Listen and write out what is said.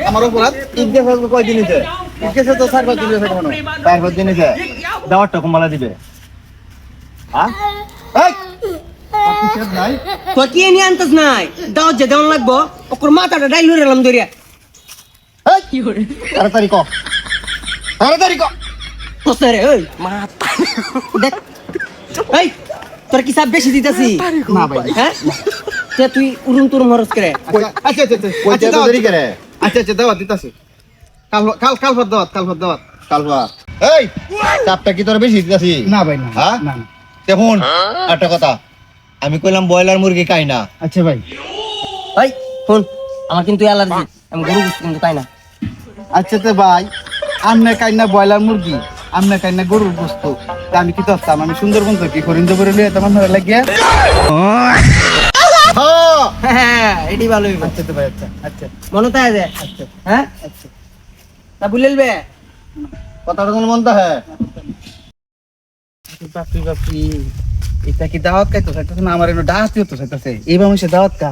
আমার অপরাধ ইজ্ঞে ফেসবুক কয় দিন হইছে ইজ্ঞে তো 4-5 দিন হইছে কেন 4-5 দিন হইছে দাওয়াতটা কমালা দিবে হ্যাঁ এই অফিসের নাই তো কি নিয়ে আনতাস নাই দাওয়াত যে দেওয়ান লাগবো ওকর মাথাটা ডাইল হইলাম দরিয়া এই কি করে তাড়াতাড়ি ক তোরে ওই মাথা দেখ এই তোর কি সাব বেশি দিতাছি না ভাই হ্যাঁ তে তুই উড়ুম তুরুম হরস করে আচ্ছা দেরি করে আচ্ছা দাওয়াত দিতাছি কাল দাওয়াত এই চাপটা কি তোর বেশি দিতাছি না ভাই না হ্যাঁ না দেখুন একটা কথা আমি কইলাম ব্রয়লার মুরগি খাই না আচ্ছা ভাই এই শুন আমার কিন্তু অ্যালার্জি আমি গরু গোশত কিন্তু খাই না আচ্ছা তো ভাই আমনে কাইনা ব্রয়লার মুরগি আমনে কাইনা গরুর গোশত তা আমি কি করতাম আমি সুন্দরবন থেকে করিন্দ করে লিয়ে তোমার ধরে লাগিয়া হ্যাঁ এটি ভালো হইব আচ্ছা তো ভাই আচ্ছা মনে তাই যে আচ্ছা হ্যাঁ আচ্ছা তা বুঝলবে কথাটা কোন মনটা হ্যাঁ বাপি এটা কি দাওয়াত খাইতো খাইতো না আমার এমন ডাহাতিও তো খাইতেছে এই মানুষের দাওয়াত কা